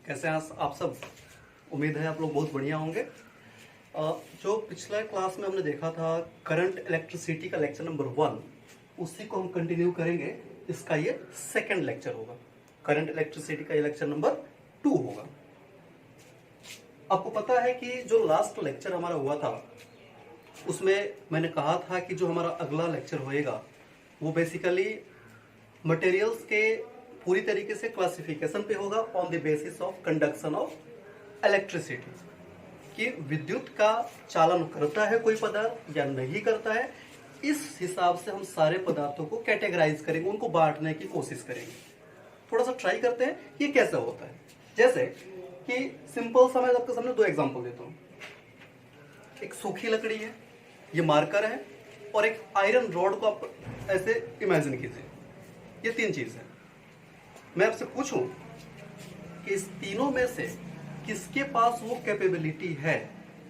कैसे हैं आप सब। उम्मीद है आप लोग बहुत बढ़िया होंगे। जो पिछला क्लास में हमने देखा था करंट इलेक्ट्रिसिटी का लेक्चर नंबर 1, उसी को हम कंटिन्यू करेंगे। इसका ये सेकंड लेक्चर होगा। करंट इलेक्ट्रिसिटी का ये लेक्चर नंबर 2 होगा। आपको पता है कि जो लास्ट लेक्चर हमारा हुआ था उसमें मैंने कहा था कि जो हमारा अगला लेक्चर होएगा वो बेसिकली मटेरियल्स के पूरी तरीके से क्लासिफिकेशन पे होगा on the basis of conduction of electricity, कि विद्युत का चालन करता है कोई पदार्थ या नहीं करता है। इस हिसाब से हम सारे पदार्थों को कैटेगराइज करेंगे, उनको बांटने की कोशिश करेंगे। थोड़ा सा ट्राई करते हैं ये कैसे होता है। जैसे कि सिंपल सा मैं आपके सामने 2 एग्जांपल देता हूँ। एक सूखी लकड़ी है, ये मार्कर है, और एक आयरन रॉड को आप ऐसे इमेजिन कीजिए। ये 3 चीज है। मैं आपसे पूछूं कि इस तीनों में से किसके पास वो कैपेबिलिटी है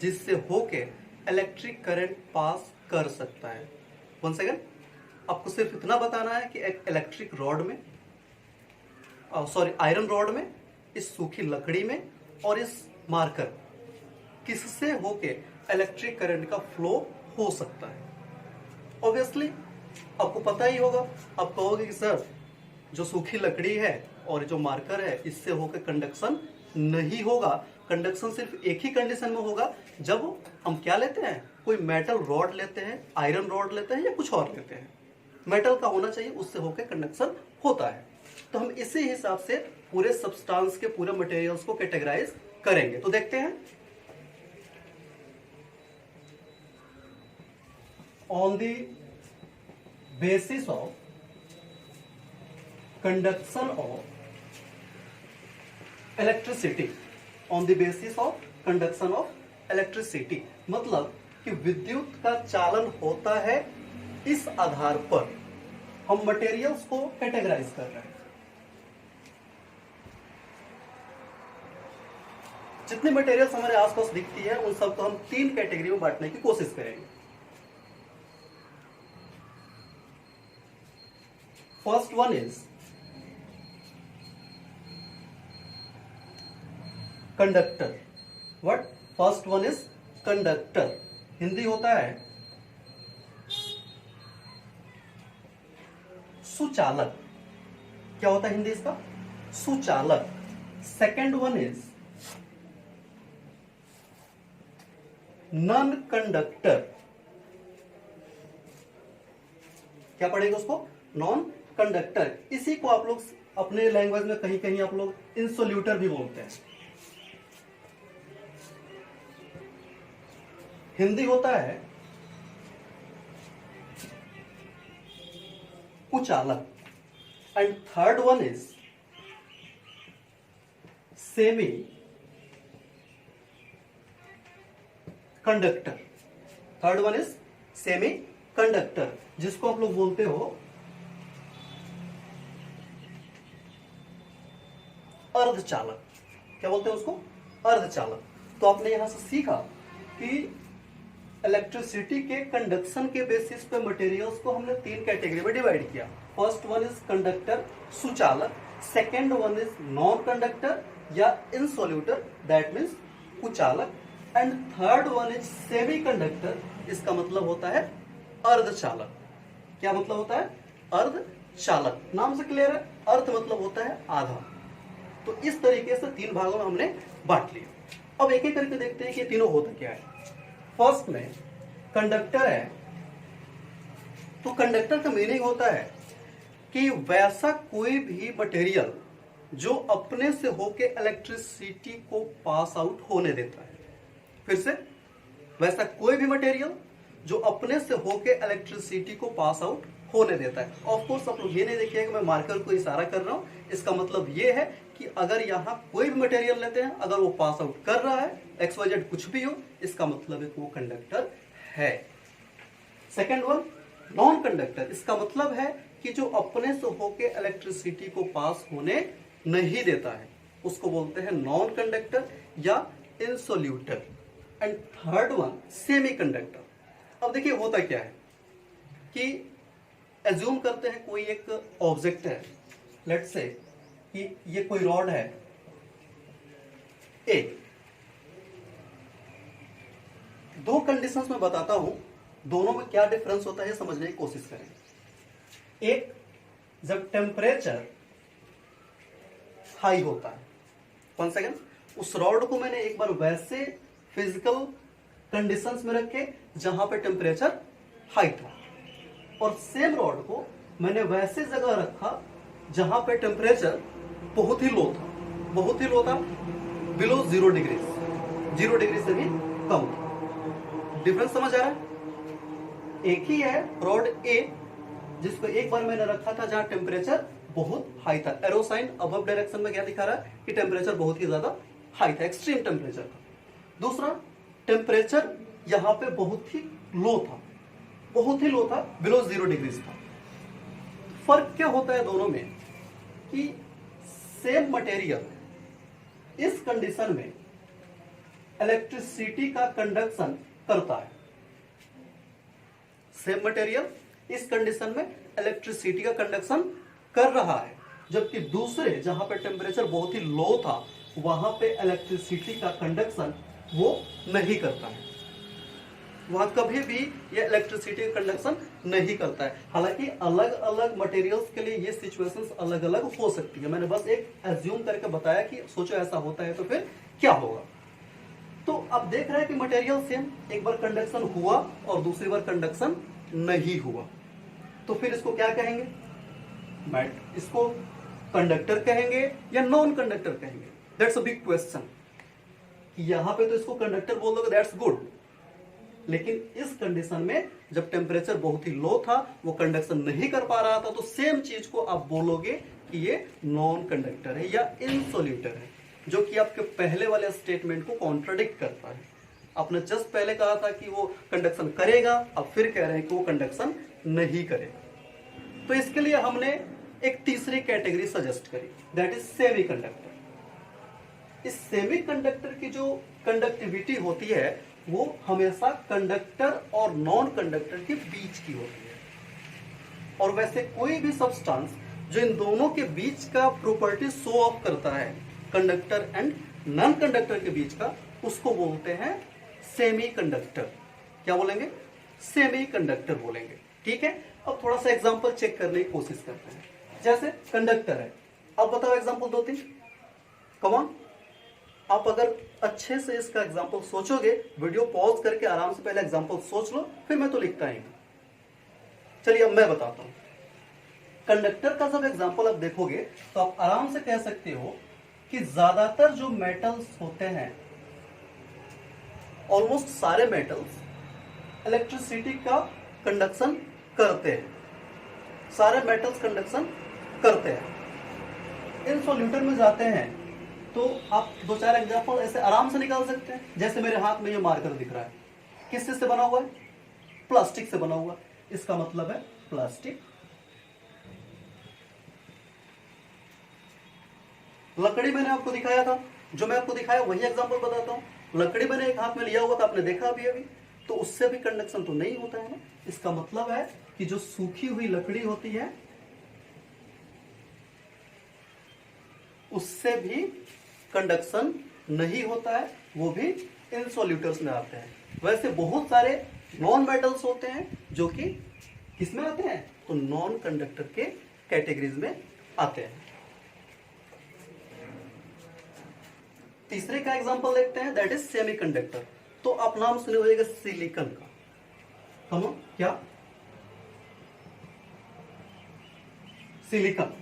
जिससे होके इलेक्ट्रिक करंट पास कर सकता है। 1 सेकेंड, आपको सिर्फ इतना बताना है कि एक इलेक्ट्रिक रॉड में, आयरन रॉड में, इस सूखी लकड़ी में और इस मार्कर, किससे होके इलेक्ट्रिक करंट का फ्लो हो सकता है। ऑब्वियसली आपको पता ही होगा। आप कहोगे कि सर जो सूखी लकड़ी है और जो मार्कर है इससे होकर कंडक्शन नहीं होगा। कंडक्शन सिर्फ एक ही कंडीशन में होगा, जब हम क्या लेते हैं, कोई मेटल रॉड लेते हैं, आयरन रॉड लेते हैं या कुछ और लेते हैं। मेटल का होना चाहिए, उससे होकर कंडक्शन होता है। तो हम इसी हिसाब से पूरे सब्सटेंस के पूरे मटेरियल्स को कैटेगराइज करेंगे। तो देखते हैं on the basis of conduction of electricity, on the basis of conduction of electricity, मतलब कि विद्युत का चालन होता है। इस आधार पर हम मटेरियल्स को कैटेगराइज कर रहे हैं। जितनी मटेरियल्स हमारे आसपास दिखती है उन सबको हम 3 कैटेगरी में बांटने की कोशिश करेंगे। First one is conductor. What? First one is conductor. Hindi होता है सुचालक। क्या होता है हिंदी इसका? सुचालक। Second one is non conductor. क्या पढ़ेगा उसको? Non conductor. इसी को आप लोग अपने लैंग्वेज में कहीं कहीं आप लोग इंसोल्यूटर भी बोलते हैं। हिंदी होता है कुचालक। And third one is semi conductor. Third one is semi conductor, जिसको आप लोग बोलते हो अर्धचालक। क्या बोलते हैं उसको? अर्धचालक। तो आपने यहां से सीखा कि इलेक्ट्रिसिटी के कंडक्शन के बेसिस पे मटेरियल्स को हमने 3 कैटेगरी में डिवाइड किया। फर्स्ट वन इज कंडक्टर, सुचालक। Second one is non conductor या इनसोल्यूटर, दैट मीन्स कुचालक। And third one is semi conductor, इसका मतलब होता है अर्धचालक। क्या मतलब होता है? अर्धचालक। नाम से क्लियर है? अर्ध मतलब होता है आधा। तो इस तरीके से 3 भागों में हमने बांट लिया। अब एक एक करके देखते हैं कि तीनों होता क्या है। फर्स्ट में कंडक्टर है, तो कंडक्टर का मीनिंग होता है कि वैसा कोई भी मटेरियल जो अपने से होके इलेक्ट्रिसिटी को पास आउट होने देता है। फिर से, वैसा कोई भी मटेरियल जो अपने से होके इलेक्ट्रिसिटी को पास आउट होने देता है। ऑफ कोर्स आप लोग ये नहीं देखिएगा मैं मार्कर को इशारा कर रहा हूं। इसका मतलब ये है कि अगर यहां कोई भी मटेरियल लेते हैं, अगर वो पास आउट कर रहा है, XYZ कुछ भी हो, इसका मतलब है कि वो कंडक्टर है। Second one non conductor. इसका मतलब है कि जो अपने से होके इलेक्ट्रिसिटी को पास होने नहीं देता है, उसको बोलते हैं नॉन कंडक्टर या insulator. And third one semi conductor. अब देखिए होता क्या है कि एज्यूम करते हैं कोई एक ऑब्जेक्ट है, लेट्स से कि ये कोई रॉड है, ए। दो कंडीशंस में बताता हूं, दोनों में क्या डिफरेंस होता है समझने की कोशिश करेंगे। एक, जब टेम्परेचर हाई होता है, 1 सेकेंड, उस रॉड को मैंने एक बार वैसे फिजिकल कंडीशंस में रखे जहां पे टेम्परेचर हाई था, और सेम रॉड को मैंने वैसे जगह रखा जहां पे टेम्परेचर बहुत ही लो था, बहुत ही लो था, बिलो 0 डिग्री, 0 डिग्री से भी कम था। डिफरेंस समझ आ रहा है? एक ही है रॉड ए, जिसको एक बार मैंने रखा था जहां टेम्परेचर बहुत हाई था, एरो साइन अबव डायरेक्शन में क्या दिखा रहा है कि टेम्परेचर बहुत ही ज्यादा हाई था, एक्सट्रीम टेम्परेचर था। दूसरा, टेम्परेचर यहां पे बहुत ही लो था, बहुत ही लो था, बिलो 0 डिग्री था। फर्क क्या होता है दोनों में कि सेम मटेरियल इस कंडीशन में इलेक्ट्रिसिटी का कंडक्शन करता है, सेम मटेरियल इस कंडीशन में इलेक्ट्रिसिटी का कंडक्शन कर रहा है, जबकि दूसरे जहां पे टेम्परेचर बहुत ही लो था वहां पे इलेक्ट्रिसिटी का कंडक्शन वो नहीं करता है, वहां कभी भी ये इलेक्ट्रिसिटी का कंडक्शन नहीं करता है। हालांकि अलग अलग मटेरियल्स के लिए ये सिचुएशंस अलग अलग हो सकती है, मैंने बस एक एज्यूम करके बताया कि सोचो ऐसा होता है तो फिर क्या होगा। तो अब देख रहे हैं कि मटेरियल सेम, एक बार कंडक्शन हुआ और दूसरी बार कंडक्शन नहीं हुआ, तो फिर इसको क्या कहेंगे? इसको कंडक्टर कहेंगे या नॉन कंडक्टर कहेंगे? That's a big question. यहां पे तो इसको कंडक्टर बोल दोगे, दैट्स गुड, लेकिन इस कंडीशन में जब टेम्परेचर बहुत ही लो था, वो कंडक्शन नहीं कर पा रहा था, तो सेम चीज को आप बोलोगे कि ये नॉन कंडक्टर है या इनसोल्यूटर है, जो कि आपके पहले वाले स्टेटमेंट को कॉन्ट्राडिक्ट करता है। आपने जस्ट पहले कहा था कि वो कंडक्शन करेगा, अब फिर कह रहे हैं कि वो कंडक्शन नहीं करेगा। तो इसके लिए हमने एक तीसरी कैटेगरी सजेस्ट करी, दैट इज सेमी कंडक्टर। इस सेमी कंडक्टर की जो कंडक्टिविटी होती है वो हमेशा कंडक्टर और नॉन कंडक्टर के बीच की होती है, और वैसे कोई भी सब्सटेंस जो इन दोनों के बीच का प्रॉपर्टी शो ऑफ करता है, कंडक्टर एंड नॉन कंडक्टर के बीच का, उसको बोलते हैं सेमी कंडक्टर। क्या बोलेंगे? सेमी कंडक्टर बोलेंगे। ठीक है, अब थोड़ा सा एग्जांपल चेक करने की कोशिश करते हैं। जैसे कंडक्टर है, अब बताओ एग्जांपल 2-3, कम ऑन। आप अगर अच्छे से इसका एग्जांपल सोचोगे, वीडियो पॉज करके आराम से पहले एग्जांपल सोच लो, फिर मैं तो लिखता ही हूं। चलिए अब मैं बताता हूं। कंडक्टर का जब एग्जांपल आप देखोगे तो आप आराम से कह सकते हो कि ज्यादातर जो मेटल्स होते हैं, ऑलमोस्ट सारे मेटल्स इलेक्ट्रिसिटी का कंडक्शन करते हैं, सारे मेटल्स कंडक्शन करते हैं। इनसोल्यूटर में जाते हैं तो आप 2-4 एग्जांपल ऐसे आराम से निकाल सकते हैं। जैसे मेरे हाथ में ये मार्कर दिख रहा है, किस चीज से बना हुआ है? प्लास्टिक से बना हुआ। इसका मतलब है प्लास्टिक। लकड़ी मैंने आपको दिखाया था, जो मैं आपको दिखाया वही एग्जांपल बताता हूं। लकड़ी मैंने एक हाथ में लिया हुआ था, आपने देखा अभी, तो उससे भी कंडक्शन तो नहीं होता है ना। इसका मतलब है कि जो सूखी हुई लकड़ी होती है उससे भी कंडक्शन नहीं होता है, वो भी इनसोल्यूटर्स में आते हैं। वैसे बहुत सारे नॉन मेटल्स होते हैं जो कि किसमें आते हैं? तो नॉन कंडक्टर के कैटेगरीज में आते हैं। तीसरे का एग्जांपल देखते हैं, दैट इज सेमीकंडक्टर। तो आप नाम सुने होगा सिलिकॉन का, कम क्या? सिलिकॉन।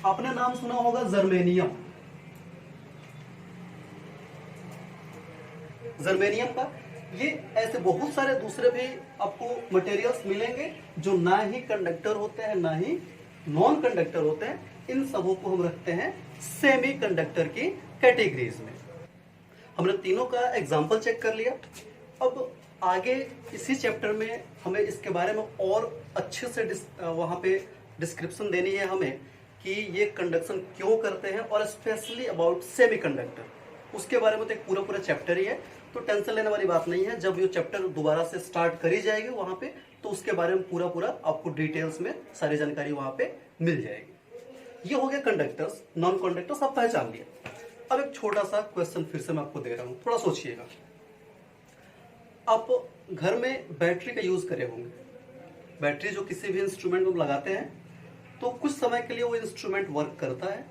आपने नाम सुना होगा जर्मेनियम, जर्मेनियम का। ये ऐसे बहुत सारे दूसरे भी आपको मटेरियल्स मिलेंगे जो ना ही कंडक्टर होते हैं ना ही नॉन कंडक्टर होते हैं। इन सबों को हम रखते हैं सेमी कंडक्टर की कैटेगरीज में। हमने तीनों का एग्जांपल चेक कर लिया। अब आगे इसी चैप्टर में हमें इसके बारे में और अच्छे से वहां पे डिस्क्रिप्शन देनी है हमें कि ये कंडक्शन क्यों करते हैं, और स्पेशली अबाउट सेमीकंडक्टर, उसके बारे में तो एक पूरा चैप्टर ही है। तो टेंशन लेने वाली बात नहीं है, जब ये चैप्टर दोबारा से स्टार्ट करी जाएगी वहां पे, तो उसके बारे में पूरा आपको डिटेल्स में सारी जानकारी वहां पे मिल जाएगी। ये हो गया कंडक्टर्स, नॉन कंडक्टर्स आप पहचान लिया। अब एक छोटा सा क्वेश्चन फिर से मैं आपको दे रहा हूं, थोड़ा सोचिएगा। आप घर में बैटरी का यूज करे होंगे, बैटरी जो किसी भी इंस्ट्रूमेंट में लगाते हैं तो कुछ समय के लिए वो इंस्ट्रूमेंट वर्क करता है,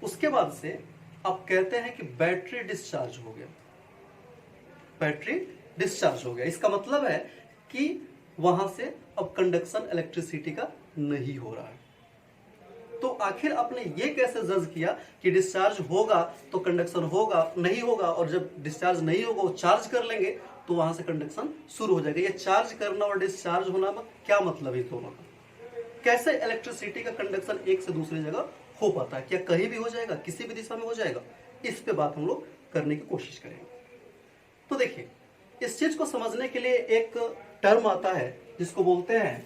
उसके बाद से आप कहते हैं कि बैटरी डिस्चार्ज हो गया, बैटरी डिस्चार्ज हो गया। इसका मतलब है कि वहां से अब कंडक्शन इलेक्ट्रिसिटी का नहीं हो रहा है। तो आखिर आपने ये कैसे जज किया कि डिस्चार्ज होगा तो कंडक्शन होगा, नहीं होगा, और जब डिस्चार्ज नहीं होगा वो चार्ज कर लेंगे तो वहां से कंडक्शन शुरू हो जाएगा। ये चार्ज करना और डिस्चार्ज होना में क्या मतलब है दोनों का? कैसे इलेक्ट्रिसिटी का कंडक्शन एक से दूसरी जगह हो पाता है? क्या कहीं भी हो जाएगा, किसी भी दिशा में हो जाएगा? इस पे बात हम लोग करने की कोशिश करेंगे। तो देखिए, इस चीज को समझने के लिए एक टर्म आता है जिसको बोलते हैं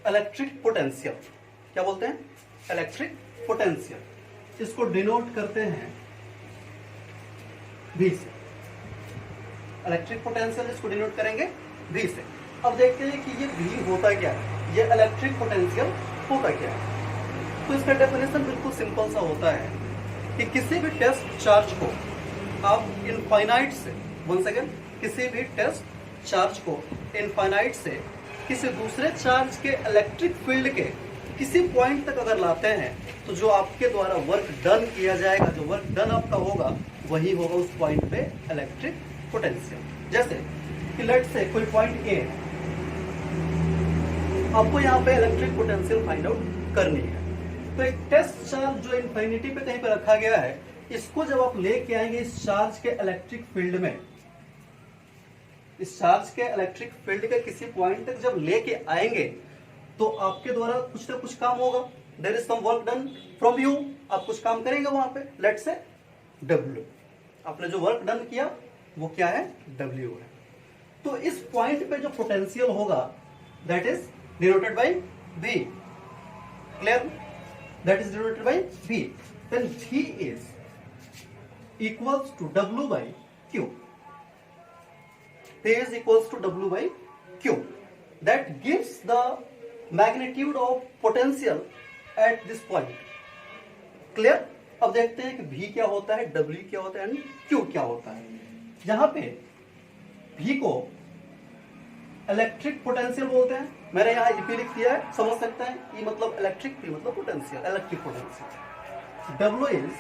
इलेक्ट्रिक पोटेंशियल। क्या बोलते हैं? Electric potential. इसको डिनोट करते हैं V से। इलेक्ट्रिक पोटेंशियल इसको डिनोट करेंगे V से। अब देखते हैं कि ये V होता क्या है, ये इलेक्ट्रिक पोटेंशियल होता क्या है। तो इसका डेफिनेशन बिल्कुल सिंपल सा होता है कि किसी भी टेस्ट चार्ज को आप इनफाइनाइट से, वन सेकेंड, किसी भी टेस्ट चार्ज को इनफाइनाइट से किसी दूसरे चार्ज के इलेक्ट्रिक फील्ड के किसी पॉइंट तक अगर लाते हैं तो जो आपके द्वारा वर्क डन किया जाएगा, जो वर्क डन आपका होगा, वही होगा उस पॉइंट पे इलेक्ट्रिक पोटेंशियल। जैसे कि लेट से कोई पॉइंट ए है, आपको यहाँ पे इलेक्ट्रिक पोटेंशियल फाइंड आउट करनी है। तो एक टेस्ट चार्ज जो इनफिनिटी पे कहीं पे रखा गया है, इसको जब आप लेके आएंगे इस चार्ज के इलेक्ट्रिक फील्ड में, इस चार्ज के इलेक्ट्रिक फील्ड के किसी पॉइंट तक जब लेके आएंगे तो आपके द्वारा कुछ ना कुछ काम होगा। There is some work done from you, आप कुछ काम करेंगे वहां पे, लेट से W। आपने जो वर्क डन किया वो क्या है? W है। तो इस पॉइंट पे जो पोटेंशियल होगा that is denoted by V। Clear? That is denoted by V। Then V is equals to W by Q। P is equals to W by Q. That gives the magnitude of potential at this point. Clear? अब देखते हैं कि V क्या होता है, W क्या होता है और Q क्या होता है। यहां पे V को इलेक्ट्रिक पोटेंशियल बोलते हैं। मैंने यहां EP लिख दिया है, समझ सकते हैं। E मतलब इलेक्ट्रिक, P मतलब potential, electric potential. W is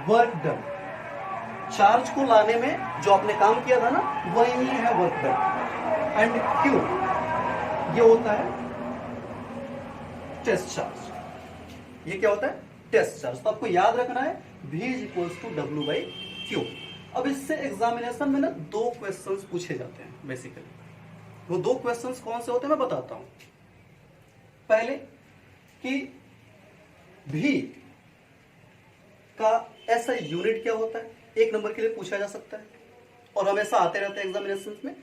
work done, charge को लाने में जो आपने काम किया था ना, वही है वर्क डन। एंड Q ये होता है टेस्ट चार्ज। ये क्या होता है? Test charge. तो आपको याद रखना है V is equals to W by Q। अब इससे एग्जामिनेशन में ना दो क्वेश्चंस पूछे जाते हैं बेसिकली। वो दो क्वेश्चंस कौन से होते हैं मैं बताता हूं। पहले कि V का ऐसा यूनिट क्या होता है, एक नंबर के लिए पूछा जा सकता है और हमेशा आते रहते हैं एग्जामिनेशन में।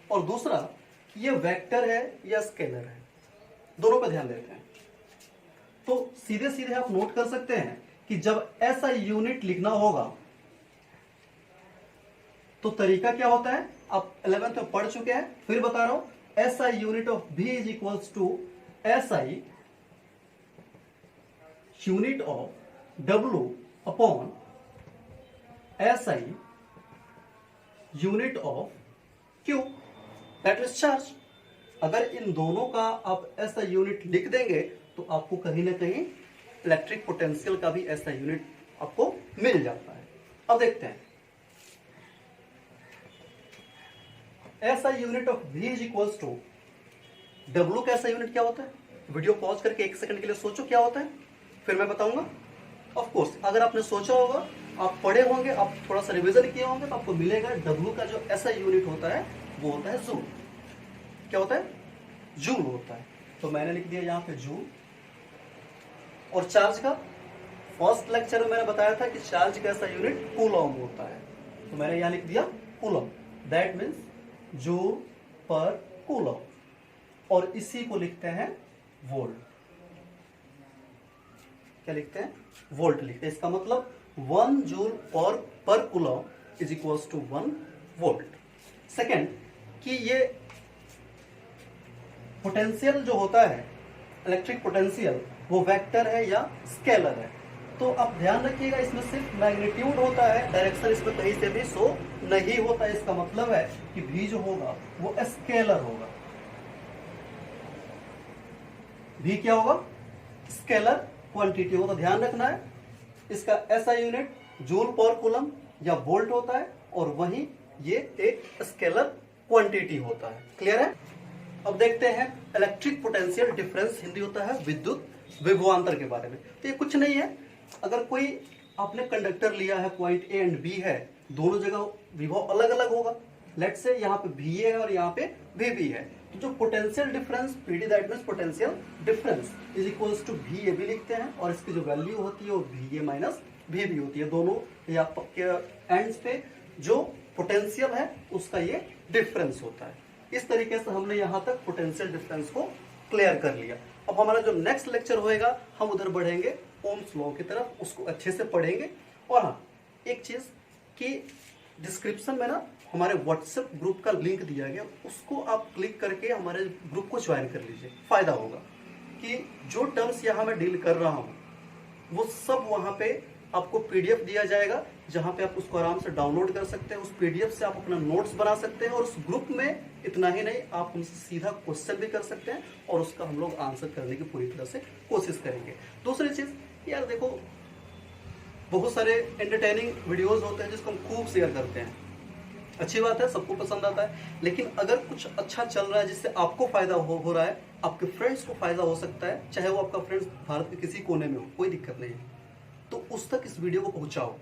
और दूसरा, ये वेक्टर है या स्केलर है, दोनों पर ध्यान देते हैं। तो सीधे सीधे आप नोट कर सकते हैं कि जब ऐसा यूनिट लिखना होगा तो तरीका क्या होता है, आप 11th में पढ़ चुके हैं, फिर बता रहा हूं। SI unit of V is equals to SI unit of W upon SI unit of Q, that is charge. अगर इन दोनों का आप SI यूनिट लिख देंगे तो आपको कहीं ना कहीं इलेक्ट्रिक पोटेंशियल का भी SI यूनिट आपको मिल जाता है। अब देखते हैं SI unit of V is equals to W का SI यूनिट क्या होता है। वीडियो पॉज करके 1 सेकंड के लिए सोचो क्या होता है, फिर मैं बताऊंगा। ऑफ कोर्स अगर आपने सोचा होगा, आप पढ़े होंगे, आप थोड़ा सा रिवीजन किए होंगे, तो आपको मिलेगा W का जो SI यूनिट होता है वो होता है जूल। क्या होता है? जूल होता है। तो मैंने लिख दिया यहाँ पे जूल। और चार्ज का फर्स्ट लेक्चर में मैंने बताया था कि चार्ज का SI यूनिट कूलॉम होता है, तो मैंने यहाँ लिख दिया कूलॉम। दैट मीन्स जूल पर कूलॉम, और इसी को लिखते हैं वोल्ट। क्या लिखते हैं? वोल्ट लिखते हैं। इसका मतलब 1 जूल पर coulomb is equals to 1 volt. Second, कि ये पोटेंशियल जो होता है, इलेक्ट्रिक पोटेंशियल, वो वेक्टर है या स्केलर है। तो आप ध्यान रखिएगा, इसमें सिर्फ मैग्नीट्यूड होता है, डायरेक्शन इसमें कहीं से भी शो नहीं होता। इसका मतलब है कि V जो होगा वो स्केलर होगा। V क्या होगा? स्केलर क्वांटिटी होगा। तो ध्यान रखना है, इसका SI यूनिट जूल पर कूलम या वोल्ट होता है, और वहीं ये एक स्केलर क्वांटिटी होता है। क्लियर है? अब देखते हैं इलेक्ट्रिक पोटेंशियल डिफरेंस, हिंदी होता है विद्युत विभवांतर के बारे में। तो ये कुछ नहीं है, अगर कोई आपने कंडक्टर लिया है, पॉइंट ए एंड बी है, दोनों जगह विभव अलग अलग होगा। लेट्स से यहाँ पे VA है और यहाँ पे VB है, तो जो potential difference PD, that means potential difference is equals to VAB लिखते हैं, और इसकी जो वैल्यू होती है वो VA माइनस VB होती है। दोनों या के एंड्स पे जो पोटेंशियल है उसका ये डिफरेंस होता है। इस तरीके से हमने यहाँ तक पोटेंशियल डिफरेंस को क्लियर कर लिया। अब हमारा जो नेक्स्ट लेक्चर होएगा, हम उधर बढ़ेंगे ओम्स लॉ की तरफ, उसको अच्छे से पढ़ेंगे। और हाँ, एक चीज कि डिस्क्रिप्शन में ना हमारे व्हाट्सएप ग्रुप का लिंक दिया गया, उसको आप क्लिक करके हमारे ग्रुप को ज्वाइन कर लीजिए। फायदा होगा कि जो टर्म्स यहाँ मैं डील कर रहा हूँ वो सब वहाँ पे आपको PDF दिया जाएगा, जहाँ पे आप उसको आराम से डाउनलोड कर सकते हैं। उस PDF से आप अपना नोट्स बना सकते हैं, और उस ग्रुप में इतना ही नहीं, आप हमसे सीधा क्वेश्चन भी कर सकते हैं, और उसका हम लोग आंसर करने की पूरी तरह से कोशिश करेंगे। दूसरी चीज यार देखो, बहुत सारे एंटरटेनिंग वीडियोस होते हैं जिसको हम खूब शेयर करते हैं, अच्छी बात है, सबको पसंद आता है। लेकिन अगर कुछ अच्छा चल रहा है जिससे आपको फायदा हो रहा है, आपके फ्रेंड्स को फायदा हो सकता है, चाहे वो आपका फ्रेंड्स भारत के किसी कोने में हो, कोई दिक्कत नहीं है, तो उस तक इस वीडियो को पहुंचाओ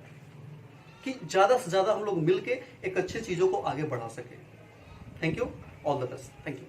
कि ज्यादा से ज्यादा हम लोग मिलके एक अच्छी चीजों को आगे बढ़ा सके। Thank you, all the best, thank you.